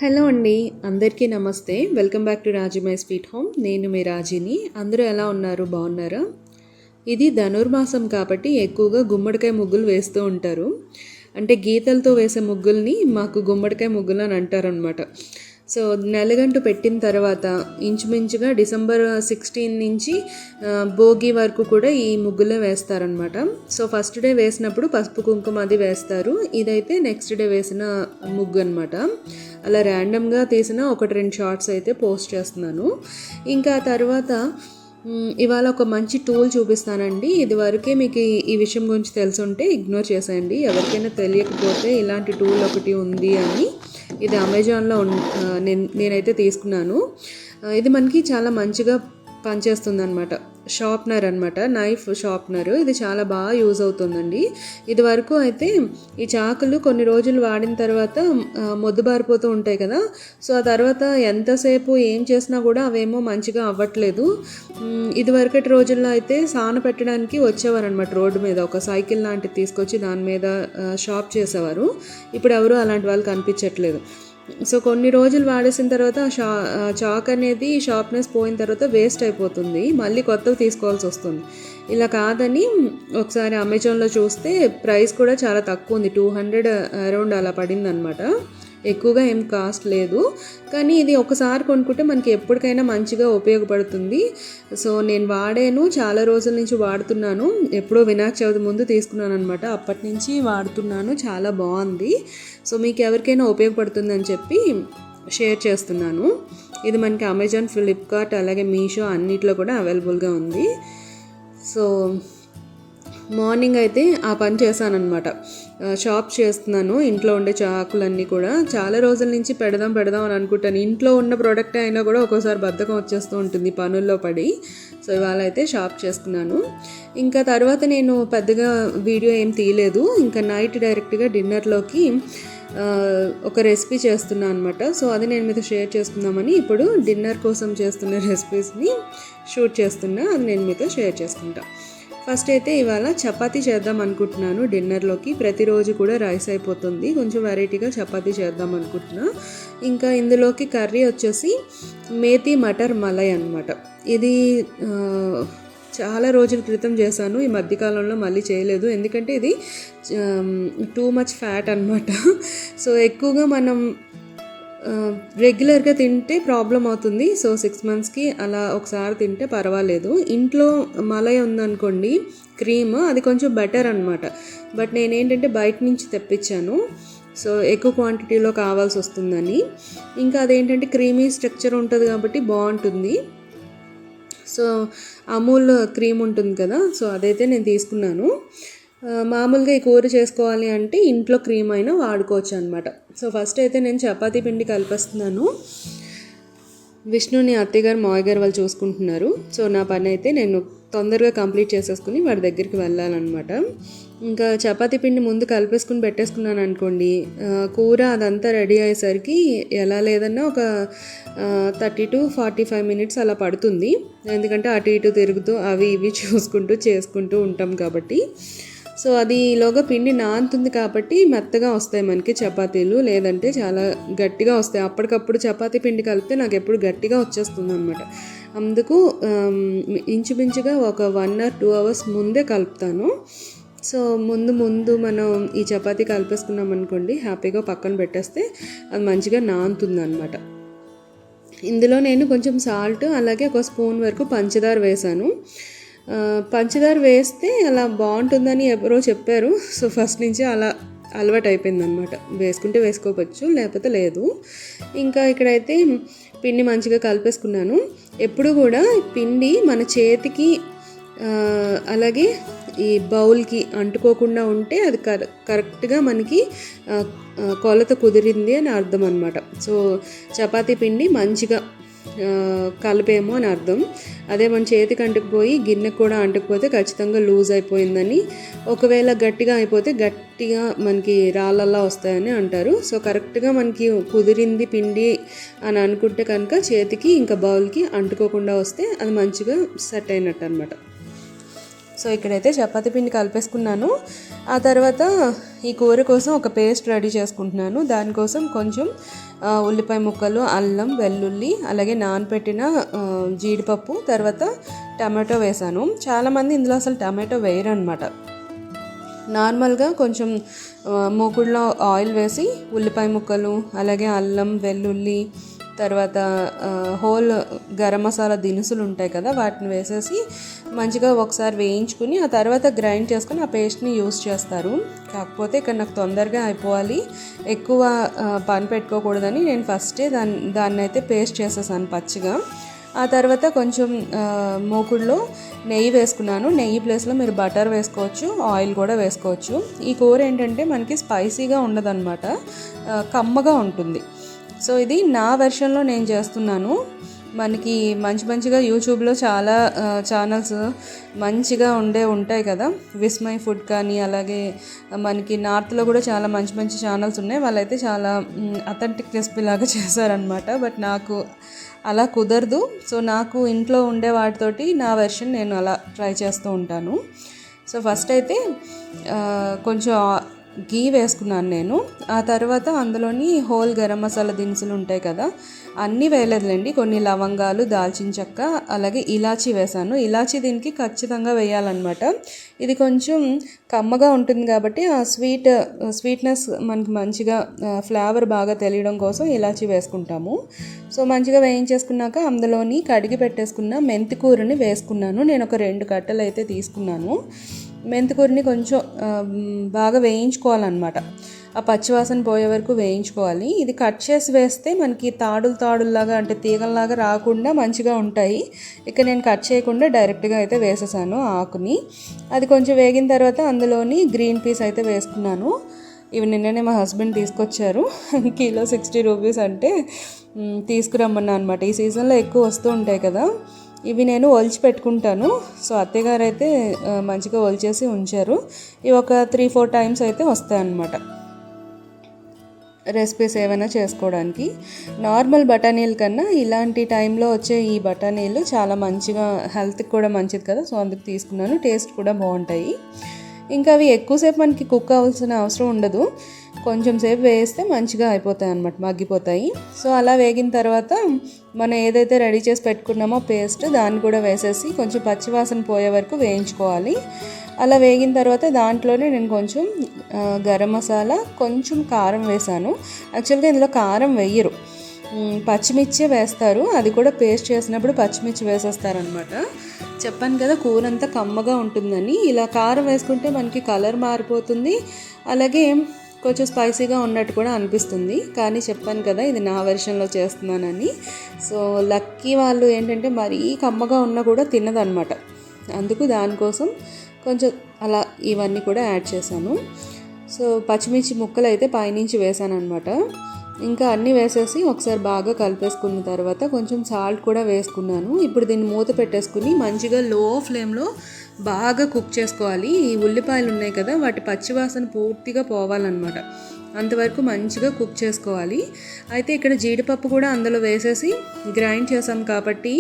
Hello అండి, అందరికీ నమస్తే. Welcome back to Raji my sweet home. నేను మీ రాజీని. అందరూ ఎలా ఉన్నారు? బాగున్నారా? ఇది ధనుర్మాసం కాబట్టి ఎక్కువగా గుమ్మడికాయ ముగ్గులు వేస్తూ ఉంటారు. అంటే గీతలతో వేసే ముగ్గుల్ని మాకు గుమ్మడికాయ ముగ్గులు అని అంటారనమాట. సో నెలగంటు పెట్టిన తర్వాత ఇంచుమించుగా డిసెంబర్ 16 నుంచి భోగి వరకు కూడా ఈ ముగ్గులే వేస్తారనమాట. సో ఫస్ట్ డే వేసినప్పుడు పసుపు కుంకుమ అది వేస్తారు. ఇదైతే నెక్స్ట్ డే వేసిన ముగ్గు అనమాట. అలా ర్యాండమ్గా తీసిన 1-2 షార్ట్స్ అయితే పోస్ట్ చేస్తున్నాను. ఇంకా తర్వాత ఇవాళ ఒక మంచి టూల్ చూపిస్తానండి. ఇది వరకే మీకు ఈ విషయం గురించి తెలుసుంటే ఇగ్నోర్ చేసేయండి. ఎవరికైనా తెలియకపోతే ఇలాంటి టూల్ ఒకటి ఉంది అని, ఇది అమెజాన్లో నేనైతే తీసుకున్నాను. ఇది మనకి చాలా మంచిగా పనిచేస్తుంది అనమాట. షార్ప్నర్ అనమాట, నైఫ్ షార్ప్నర్. ఇది చాలా బాగా యూజ్ అవుతుందండి. ఇది వరకు అయితే ఈ చాకులు కొన్ని రోజులు వాడిన తర్వాత మొద్దుబారిపోతూ ఉంటాయి కదా. సో ఆ తర్వాత ఎంతసేపు ఏం చేసినా కూడా అవేమో మంచిగా అవ్వట్లేదు. ఇది వరకటి రోజుల్లో అయితే సాన పెట్టడానికి వచ్చేవారు అనమాట. రోడ్డు మీద ఒక సైకిల్ లాంటిది తీసుకొచ్చి దాని మీద షార్ప్ చేసేవారు. ఇప్పుడు ఎవరు అలాంటి వాళ్ళు కనిపించట్లేదు. సో కొన్ని రోజులు వాడేసిన తర్వాత చాక్ అనేది షార్ప్నెస్ పోయిన తర్వాత వేస్ట్ అయిపోతుంది, మళ్ళీ కొత్తవి తీసుకోవాల్సి వస్తుంది. ఇలా కాదని ఒకసారి అమెజాన్లో చూస్తే ప్రైస్ కూడా చాలా తక్కువ ఉంది, 200 అరౌండ్ అలా పడింది అనమాట. ఎక్కువగా ఏం కాస్ట్ లేదు, కానీ ఇది ఒకసారి కొనుక్కుంటే మనకి ఎప్పటికైనా మంచిగా ఉపయోగపడుతుంది. సో నేను వాడాను, చాలా రోజుల నుంచి వాడుతున్నాను. ఎప్పుడో వినాయక చవితి ముందు తీసుకున్నాను అనమాట. అప్పటి నుంచి వాడుతున్నాను, చాలా బాగుంది. సో మీకు ఎవరికైనా ఉపయోగపడుతుందని చెప్పి షేర్ చేస్తున్నాను. ఇది మనకి అమెజాన్, ఫ్లిప్కార్ట్, అలాగే మీషో అన్నిట్లో కూడా అవైలబుల్గా ఉంది. సో మార్నింగ్ అయితే ఆ పని చేశానమాట. షాప్ చేస్తున్నాను. ఇంట్లో ఉండే చాకులన్నీ కూడా చాలా రోజుల నుంచి పెడదాం అని అనుకుంటాను. ఇంట్లో ఉన్న ప్రోడక్ట్ అయినా కూడా ఒక్కోసారి బద్ధకం వచ్చేస్తూ ఉంటుంది పనుల్లో పడి. సో ఇవాళ అయితే షాప్ చేసుకున్నాను. ఇంకా తర్వాత నేను పెద్దగా వీడియో ఏం తీయలేదు. ఇంకా నైట్ డైరెక్ట్గా డిన్నర్లోకి ఒక రెసిపీ చేస్తున్నాను అనమాట. సో అది నేను మీతో షేర్ చేసుకుందామని ఇప్పుడు డిన్నర్ కోసం చేస్తున్న రెసిపీస్ని షూట్ చేస్తున్నా. అది నేను మీతో షేర్ చేసుకుంటా. ఫస్ట్ అయితే ఇవాళ చపాతీ చేద్దాం అనుకుంటున్నాను డిన్నర్లోకి. ప్రతిరోజు కూడా రైస్ అయిపోతుంది, కొంచెం వెరైటీగా చపాతీ చేద్దాం అనుకుంటున్నా. ఇంకా ఇందులోకి కర్రీ వచ్చేసి మేతి మటర్ మలై అనమాట. ఇది చాలా రోజుల క్రితం చేశాను, ఈ మధ్యకాలంలో మళ్ళీ చేయలేదు. ఎందుకంటే ఇది టూ మచ్ ఫ్యాట్ అనమాట. సో ఎక్కువగా మనం రెగ్యులర్గా తింటే ప్రాబ్లం అవుతుంది. సో 6 monthsకి అలా ఒకసారి తింటే పర్వాలేదు. ఇంట్లో మలై ఉందనుకోండి, క్రీమ్, అది కొంచెం బెటర్ అనమాట. బట్ నేనేంటంటే బయట నుంచి తెప్పించాను, సో ఎక్కువ క్వాంటిటీలో కావాల్సి వస్తుందని. ఇంకా అదేంటంటే క్రీమీ స్ట్రక్చర్ ఉంటుంది కాబట్టి బాగుంటుంది. సో అమూల్ క్రీమ్ ఉంటుంది కదా, సో అదైతే నేను తీసుకున్నాను. మామూలుగా ఈ కూర చేసుకోవాలి అంటే ఇంట్లో క్రీమ్ అయినా వాడుకోవచ్చు అనమాట. సో ఫస్ట్ అయితే నేను చపాతీ పిండి కలిపేస్తున్నాను. విష్ణుని అత్తయ్యగారు మావయ్యగారు వాళ్ళు చూసుకుంటున్నారు. సో నా పని అయితే నేను తొందరగా కంప్లీట్ చేసేసుకుని వాడి దగ్గరికి వెళ్ళాలన్నమాట. ఇంకా చపాతీ పిండి ముందు కలిపేసుకుని పెట్టేసుకున్నాను అనుకోండి, కూర అదంతా రెడీ అయ్యేసరికి ఎలా లేదన్నా ఒక 30 to 45 minutes అలా పడుతుంది. ఎందుకంటే అటు ఇటు తిరుగుతూ అవి ఇవి చేసుకుంటూ ఉంటాం కాబట్టి. సో అది ఈలోగా పిండి నానుతుంది కాబట్టి మెత్తగా వస్తాయి మనకి చపాతీలు, లేదంటే చాలా గట్టిగా వస్తాయి. అప్పటికప్పుడు చపాతీ పిండి కలిపితే నాకు ఎప్పుడు గట్టిగా వచ్చేస్తుంది అనమాట. అందుకు ఇంచుమించుగా ఒక 1 or 2 hours ముందే కలుపుతాను. సో ముందు మనం ఈ చపాతీ కలిపేసుకున్నాం అనుకోండి, హ్యాపీగా పక్కన పెట్టేస్తే అది మంచిగా నానుతుంది అనమాట. ఇందులో నేను కొంచెం సాల్ట్, అలాగే ఒక స్పూన్ వరకు పంచదార వేసాను. పంచదార వేస్తే అలా బాగుంటుందని ఎవరో చెప్పారు. సో ఫస్ట్ నుంచి అలా అలవాటు అయిపోయింది అనమాట. వేసుకుంటే వేసుకోవచ్చు, లేకపోతే లేదు. ఇంకా ఇక్కడైతే పిండి మంచిగా కలిపేసుకున్నాను. ఎప్పుడు కూడా పిండి మన చేతికి అలాగే ఈ బౌల్కి అంటుకోకుండా ఉంటే అది కరెక్ట్గా మనకి కొలత కుదిరింది అని అర్థం అనమాట. సో చపాతీ పిండి మంచిగా కలిపేమో అని అర్థం. అదే మన చేతికి అంటుకుపోయి గిన్నెకు కూడా అంటుకుపోతే ఖచ్చితంగా లూజ్ అయిపోయిందని, ఒకవేళ గట్టిగా అయిపోతే గట్టిగా మనకి రాళ్ళల్లా వస్తాయని అంటారు. సో కరెక్ట్గా మనకి కుదిరింది పిండి అని అనుకుంటే కనుక చేతికి ఇంకా బౌల్కి అంటుకోకుండా వస్తే అది మంచిగా సెట్ అయినట్టు అనమాట. సో ఇక్కడైతే చపాతీ పిండి కలిపేసుకున్నాను. ఆ తర్వాత ఈ కూర కోసం ఒక పేస్ట్ రెడీ చేసుకుంటున్నాను. దానికోసం కొంచెం ఉల్లిపాయ ముక్కలు, అల్లం, వెల్లుల్లి, అలాగే నానబెట్టిన జీడిపప్పు, తర్వాత టమాటో వేసాను. చాలామంది ఇందులో అసలు టమాటో వేయరు అనమాట. నార్మల్గా కొంచెం మూకుడులో ఆయిల్ వేసి ఉల్లిపాయ ముక్కలు, అలాగే అల్లం, వెల్లుల్లి, తర్వాత హోల్ గరం మసాలా దినుసులు ఉంటాయి కదా, వాటిని వేసేసి మంచిగా ఒకసారి వేయించుకుని ఆ తర్వాత గ్రైండ్ చేసుకుని ఆ పేస్ట్ని యూస్ చేస్తారు. కాకపోతే ఇక్కడ నాకు తొందరగా అయిపోవాలి, ఎక్కువ పని పెట్టుకోకూడదని నేను ఫస్టే దాన్ని అయితే పేస్ట్ చేసేసాను పచ్చిగా. ఆ తర్వాత కొంచెం మూకుడులో నెయ్యి వేసుకున్నాను. నెయ్యి ప్లేస్లో మీరు బటర్ వేసుకోవచ్చు, ఆయిల్ కూడా వేసుకోవచ్చు. ఈ కూర ఏంటంటే మనకి స్పైసీగా ఉండదన్నమాట, కమ్మగా ఉంటుంది. సో ఇది నా వెర్షన్లో నేను చేస్తున్నాను. మనకి మంచిగా యూట్యూబ్లో చాలా ఛానల్స్ మంచిగా ఉంటాయి కదా, విస్మయ్ ఫుడ్ కానీ, అలాగే మనకి నార్త్లో కూడా చాలా మంచి ఛానల్స్ ఉన్నాయి. వాళ్ళైతే చాలా అథెంటిక్ రెసిపీ లాగా చేశారనమాట. బట్ నాకు అలా కుదరదు. సో నాకు ఇంట్లో ఉండే వాటితోటి నా వెర్షన్ నేను అలా ట్రై చేస్తూ ఉంటాను. సో ఫస్ట్ అయితే కొంచెం గీ వేసుకున్నాను నేను. ఆ తర్వాత అందులోని హోల్ గరం మసాలా దినుసులు ఉంటాయి కదా, అన్నీ వేయలేదులేండి, కొన్ని లవంగాలు, దాల్చిన చెక్క, అలాగే ఇలాచీ వేసాను. ఇలాచీ దీనికి ఖచ్చితంగా వేయాలన్నమాట. ఇది కొంచెం కమ్మగా ఉంటుంది కాబట్టి ఆ స్వీట్నెస్ మనకి మంచిగా ఫ్లేవర్ బాగా తెలియడం కోసం ఇలాచీ వేసుకుంటాము. సో మంచిగా వేయించేసుకున్నాక అందులోని కడిగి పెట్టేసుకున్న మెంతికూరని వేసుకున్నాను. నేను ఒక 2 కట్టలు అయితే తీసుకున్నాను. మెంతికూరని కొంచెం బాగా వేయించుకోవాలన్నమాట, ఆ పచ్చివాసన పోయే వరకు వేయించుకోవాలి. ఇది కట్ చేసి వేస్తే మనకి తాడుల్లాగా అంటే తీగల్లాగా రాకుండా మంచిగా ఉంటాయి. ఇక నేను కట్ చేయకుండా డైరెక్ట్గా అయితే వేసేసాను ఆకుని. అది కొంచెం వేగిన తర్వాత అందులోని గ్రీన్ పీస్ అయితే వేసుకున్నాను. ఇవి నిన్ననే మా హస్బెండ్ తీసుకొచ్చారు. కిలో 60 రూపీస్ అంటే తీసుకురమ్మన్నా అనమాట. ఈ సీజన్లో ఎక్కువ వస్తూ ఉంటాయి కదా, ఇవి నేను ఒలిచి పెట్టుకుంటాను. సో అత్తయ్య గారు అయితే మంచిగా ఒలిచేసి ఉంచారు. ఇవి ఒక 3-4 టైమ్స్ అయితే వస్తాయి అన్నమాట రెసిపీస్ ఏమైనా చేసుకోవడానికి. నార్మల్ బఠానీల కన్నా ఇలాంటి టైంలో వచ్చే ఈ బఠానీలు చాలా మంచిగా, హెల్త్కి కూడా మంచిది కదా, సో అందుకు తీసుకున్నాను. టేస్ట్ కూడా బాగుంటాయి. ఇంకా అవి ఎక్కువసేపు మనకి కుక్ అవ్వాల్సిన అవసరం ఉండదు, కొంచెం సేపు వేస్తే మంచిగా అయిపోతాయి అన్నమాట, మగ్గిపోతాయి. సో అలా వేగిన తర్వాత మనం ఏదైతే రెడీ చేసి పెట్టుకున్నామో పేస్ట్, దాన్ని కూడా వేసేసి కొంచెం పచ్చివాసన పోయే వరకు వేయించుకోవాలి. అలా వేగిన తర్వాత దాంట్లోనే నేను కొంచెం గరం మసాలా, కొంచెం కారం వేసాను. యాక్చువల్గా ఇందులో కారం వేయరు, పచ్చిమిర్చి వేస్తారు. అది కూడా పేస్ట్ చేసినప్పుడు పచ్చిమిర్చి వేసేస్తారనమాట. చెప్పాను కదా కూర అంతా కమ్మగా ఉంటుందని. ఇలా కారం వేసుకుంటే మనకి కలర్ మారిపోతుంది, అలాగే కొంచెం స్పైసీగా ఉన్నట్టు కూడా అనిపిస్తుంది. కానీ చెప్పాను కదా ఇది నా వెర్షన్లో చేస్తున్నానని. సో లక్కీ వాళ్ళు ఏంటంటే మరీ కమ్మగా ఉన్నా కూడా తినదనమాట, అందుకు దానికోసం కొంచెం అలా ఇవన్నీ కూడా యాడ్ చేశాను. సో పచ్చిమిర్చి ముక్కలు అయితే పైనుంచి వేసాను అనమాట. ఇంకా అన్నీ వేసేసి ఒకసారి బాగా కలిపేసుకున్న తర్వాత కొంచెం సాల్ట్ కూడా వేసుకున్నాను. ఇప్పుడు దీన్ని మూత పెట్టేసుకుని మంచిగా లో ఫ్లేమ్లో బాగా కుక్ చేసుకోవాలి. ఈ ఉల్లిపాయలు ఉన్నాయి కదా, వాటి పచ్చివాసన పూర్తిగా పోవాలన్నమాట, అంతవరకు మంచిగా కుక్ చేసుకోవాలి. అయితే ఇక్కడ జీడిపప్పు కూడా అందులో వేసేసి గ్రైండ్ చేసాం కాబట్టి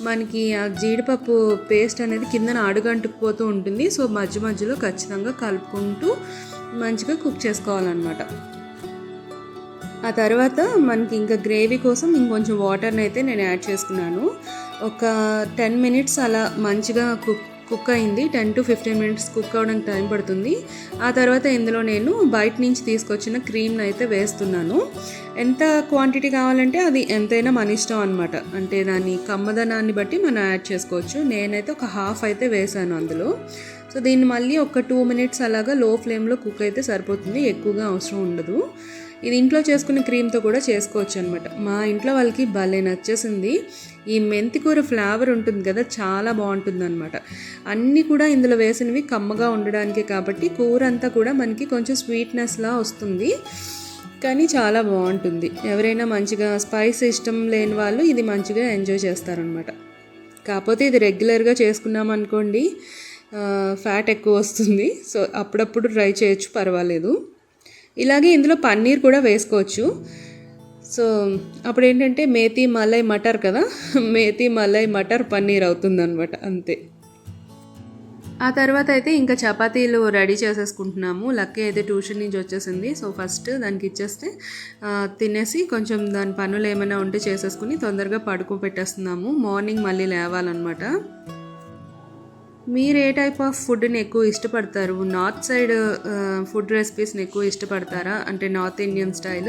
మనకి ఆ జీడిపప్పు పేస్ట్ అనేది కిందన అడుగంటుకుపోతూ ఉంటుంది. సో మధ్యలో ఖచ్చితంగా కలుపుకుంటూ మంచిగా కుక్ చేసుకోవాలన్నమాట. ఆ తర్వాత మనకి ఇంకా గ్రేవీ కోసం ఇంకొంచెం వాటర్ని అయితే నేను యాడ్ చేసుకున్నాను. ఒక 10 మినిట్స్ అలా మంచిగా కుక్ అయింది. 10 to 15 మినిట్స్ కుక్ అవ్వడానికి టైం పడుతుంది. ఆ తర్వాత ఇందులో నేను బయట నుంచి తీసుకొచ్చిన క్రీమ్ని అయితే వేస్తున్నాను. ఎంత క్వాంటిటీ కావాలంటే అది ఎంతైనా మన ఇష్టం అనమాట, అంటే దాని కమ్మదనాన్ని బట్టి మనం యాడ్ చేసుకోవచ్చు. నేనైతే ఒక హాఫ్ అయితే వేసాను అందులో. సో దీన్ని మళ్ళీ ఒక 2 మినిట్స్ అలాగా లో ఫ్లేమ్లో కుక్ అయితే సరిపోతుంది, ఎక్కువగా అవసరం ఉండదు. ఇది ఇంట్లో చేసుకునే క్రీమ్తో కూడా చేసుకోవచ్చు అనమాట. మా ఇంట్లో వాళ్ళకి భలే నచ్చేసింది. ఈ మెంతికూర ఫ్లేవర్ ఉంటుంది కదా, చాలా బాగుంటుంది అనమాట. అన్నీ కూడా ఇందులో వేసినవి కమ్మగా ఉండడానికే కాబట్టి కూర అంతా కూడా మనకి కొంచెం స్వీట్నెస్లా వస్తుంది, కానీ చాలా బాగుంటుంది. ఎవరైనా మంచిగా స్పైస్ ఇష్టం లేని వాళ్ళు ఇది మంచిగా ఎంజాయ్ చేస్తారనమాట. కాకపోతే ఇది రెగ్యులర్గా చేసుకున్నాం అనుకోండి ఫ్యాట్ ఎక్కువ వస్తుంది. సో అప్పుడప్పుడు ట్రై చేయొచ్చు, పర్వాలేదు. ఇలాగే ఇందులో పన్నీర్ కూడా వేసుకోవచ్చు. సో అప్పుడు ఏంటంటే మేతి మలై మటర్ కదా, మేతి మలై మటర్ పన్నీర్ అవుతుందన్నమాట, అంతే. ఆ తర్వాత అయితే ఇంకా చపాతీలు రెడీ చేసేసుకుంటున్నాము. లక్కీ అయితే ట్యూషన్ నుంచి వచ్చేసింది. సో ఫస్ట్ దానికి ఇచ్చేస్తే తినేసి కొంచెం దాని పనులు ఏమైనా ఉంటే చేసేసుకుని తొందరగా పడుకోబెట్టేస్తున్నాము. మార్నింగ్ మళ్ళీ లేవాలన్నమాట. మీరు ఏ టైప్ ఆఫ్ ఫుడ్ని ఎక్కువ ఇష్టపడతారు? నార్త్ సైడ్ ఫుడ్ రెసిపీస్ని ఎక్కువ ఇష్టపడతారా? అంటే నార్త్ ఇండియన్ స్టైల్,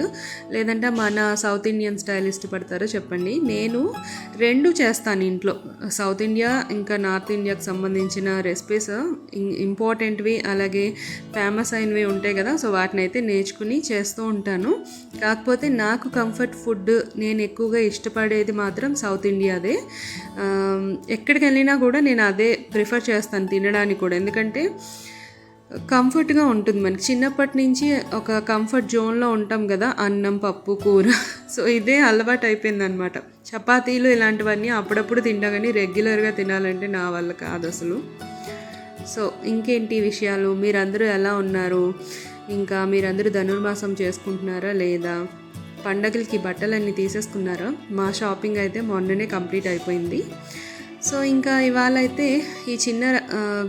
లేదంటే మన సౌత్ ఇండియన్ స్టైల్ ఇష్టపడతారో చెప్పండి. నేను రెండు చేస్తాను ఇంట్లో. సౌత్ ఇండియా ఇంకా నార్త్ ఇండియాకి సంబంధించిన రెసిపీస్ ఇంపార్టెంట్వి అలాగే ఫేమస్ అయినవి ఉంటాయి కదా, సో వాటిని అయితే నేర్చుకుని చేస్తూ ఉంటాను. కాకపోతే నాకు కంఫర్ట్ ఫుడ్ నేను ఎక్కువగా ఇష్టపడేది మాత్రం సౌత్ ఇండియాదే. ఎక్కడికి వెళ్ళినా కూడా నేను అదే ప్రిఫర్ చేస్తాను తినడానికి కూడా, ఎందుకంటే కంఫర్ట్గా ఉంటుంది. మనకి చిన్నప్పటి నుంచి ఒక కంఫర్ట్ జోన్లో ఉంటాం కదా, అన్నం పప్పు కూర. సో ఇదే అలవాటు అయిపోయింది అనమాట. చపాతీలు ఇలాంటివన్నీ అప్పుడప్పుడు తింటా, కానీ రెగ్యులర్గా తినాలంటే నా వల్ల కాదు అసలు. సో ఇంకేంటి విషయాలు, మీరందరూ ఎలా ఉన్నారు? ఇంకా మీరందరూ ధనుర్మాసం చేసుకుంటున్నారా లేదా? పండగలకి బట్టలన్నీ తీసేసుకున్నారా? మా షాపింగ్ అయితే మొన్ననే కంప్లీట్ అయిపోయింది. సో ఇంకా ఇవాళ అయితే ఈ చిన్న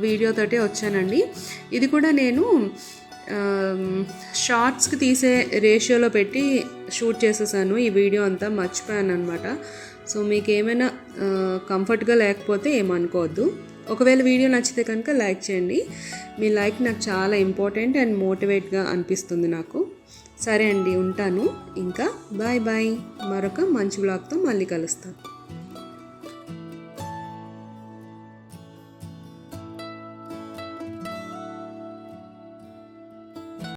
వీడియోతోటి వచ్చానండి. ఇది కూడా నేను షార్ట్స్కి తీసే రేషియోలో పెట్టి షూట్ చేసేసాను. ఈ వీడియో అంతా మర్చిపోయాను అనమాట. సో మీకు ఏమైనా కంఫర్ట్గా లేకపోతే ఏమనుకోవద్దు. ఒకవేళ వీడియో నచ్చితే కనుక లైక్ చేయండి. మీ లైక్ నాకు చాలా ఇంపార్టెంట్ అండ్ మోటివేట్గా అనిపిస్తుంది నాకు. సరే అండి, ఉంటాను. ఇంకా బాయ్ బాయ్. మరొక మంచి వ్లాగ్తో మళ్ళీ కలుస్తాను.